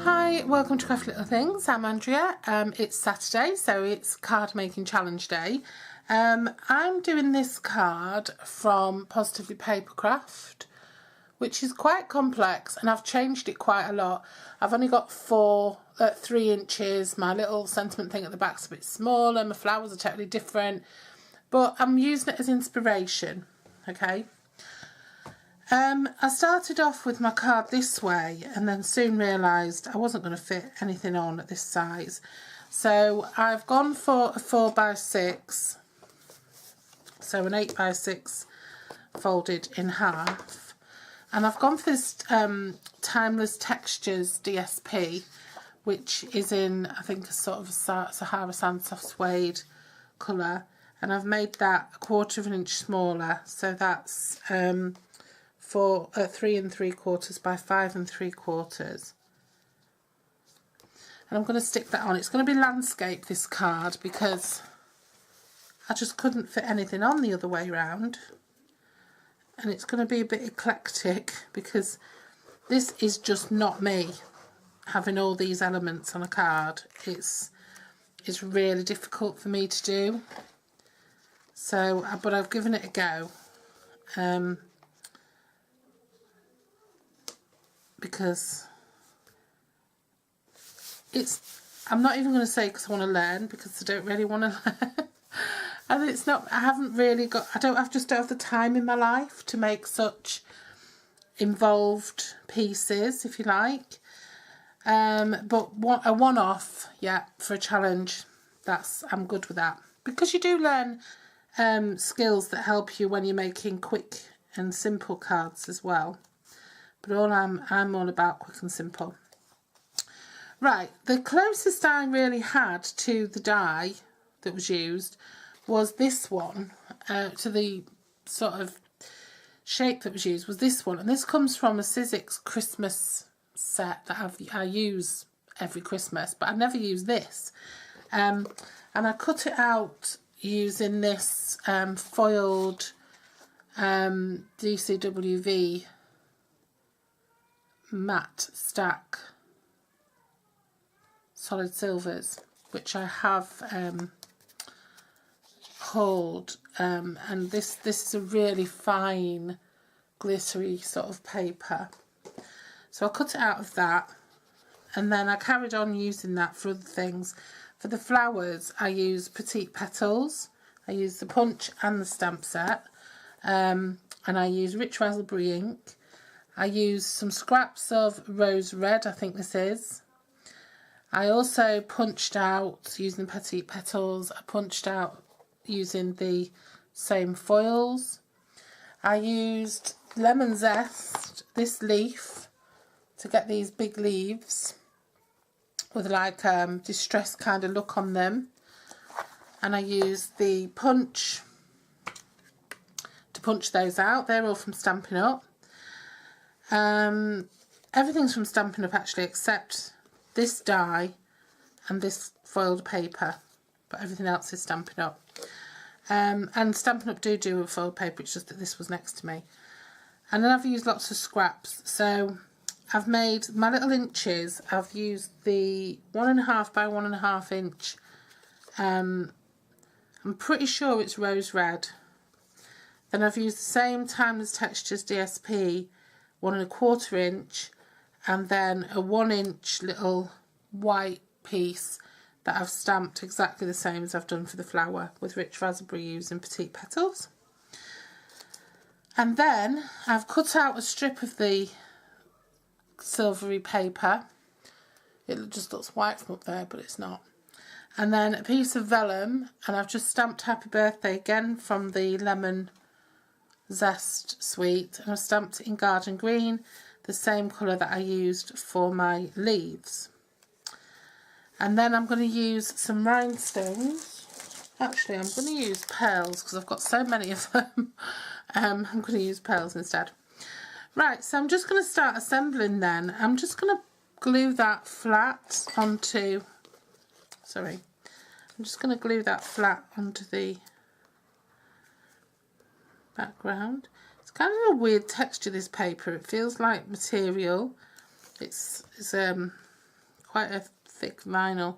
Hi, welcome to Craft Little Things. I'm Andrea. It's Saturday, so it's card making challenge day. I'm doing this card from Positively Papercraft, which is quite complex, and I've changed it quite a lot. I've only got 3 inches. My little sentiment thing at the back's a bit smaller. My flowers are totally different, but I'm using it as inspiration. Okay. I started off with my card this way and then soon realised I wasn't going to fit anything on at this size. So I've gone for a 4x6, so an 8x6 folded in half. And I've gone for this Timeless Textures DSP, which is in, I think, a sort of Sahara Sand Soft Suede colour. And I've made that 1/4 inch smaller, so that's for 3 3/4 by 5 3/4, and I'm going to stick that on. It's going to be landscape, this card, because I just couldn't fit anything on the other way round, and it's going to be a bit eclectic because this is just not me having all these elements on a card. It's really difficult for me to do, so but I've given it a go. Because I'm not even going to say because I want to learn, because I don't really want to learn. And it's not, I just don't have the time in my life to make such involved pieces, if you like. But a one-off, yeah, for a challenge, I'm good with that. Because you do learn skills that help you when you're making quick and simple cards as well. But I'm all about quick and simple. Right, the closest I really had to the die that was used was this one, to the sort of shape that was used was this one. And this comes from a Sizzix Christmas set that I use every Christmas, but I never use this. And I cut it out using this foiled DCWV matte stack solid silvers, which I have hauled, and this is a really fine glittery sort of paper, so I cut it out of that, and then I carried on using that for other things. For the flowers, I use Petite Petals. I use the punch and the stamp set, and I use rich raspberry ink. I use some scraps of rose red, I think this is. I also punched out using Petite Petals. I punched out using the same foils. I used lemon zest, this leaf, to get these big leaves with like distressed kind of look on them. And I used the punch to punch those out. They're all from Stampin Up. Everything's from Stampin Up actually, except this die and this foiled paper, but everything else is Stampin Up. And Stampin Up do a foiled paper, it's just that this was next to me. And then I've used lots of scraps. So I've made my little inches. I've used the 1.5 by 1.5 inch. I'm pretty sure it's rose red. Then I've used the same Timeless Textures DSP 1.25 inch, and then a 1 inch little white piece that I've stamped exactly the same as I've done for the flower, with rich raspberry using Petite Petals. And then I've cut out a strip of the silvery paper. It just looks white from up there, but it's not. And then a piece of vellum, and I've just stamped Happy Birthday again from the Lemon Zest Suite, and I've stamped it in garden green, the same colour that I used for my leaves. And then I'm going to use some rhinestones. Actually, I'm going to use pearls because I've got so many of them. I'm going to use pearls instead. Right, so I'm just going to start assembling then. I'm just going to glue that flat onto, I'm just going to glue that flat onto the background. It's kind of a weird texture, this paper. It feels like material. It's quite a thick vinyl.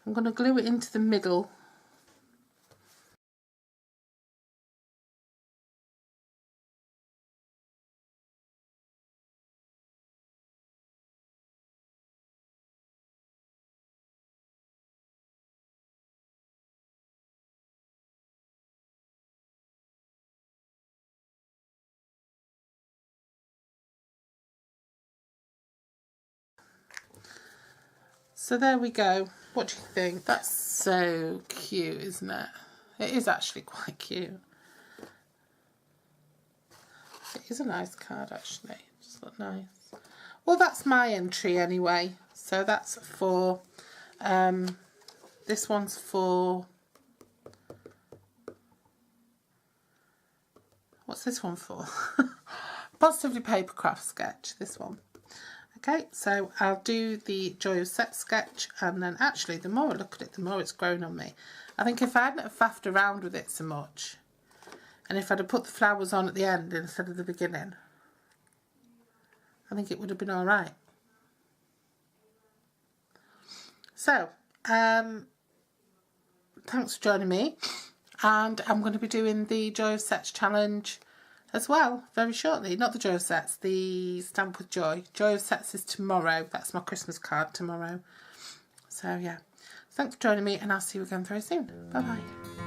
I'm going to glue it into the middle. So there we go. What do you think? That's so cute, isn't it? It is actually quite cute. It is a nice card, actually. It just look nice. Well, that's my entry anyway. So that's for, this one's for, what's this one for? Positively Papercraft sketch, this one. Okay, so I'll do the Joy of Set sketch, and then actually the more I look at it, the more it's grown on me. I think if I hadn't have faffed around with it so much, and if I'd have put the flowers on at the end instead of the beginning, I think it would have been alright. So, thanks for joining me, and I'm going to be doing the Joy of Sets challenge as well very shortly. Not the Joy of Sets, the Stamp with Joy. Joy of Sets is tomorrow. That's my Christmas card tomorrow. So yeah, thanks for joining me, and I'll see you again very soon. Bye bye.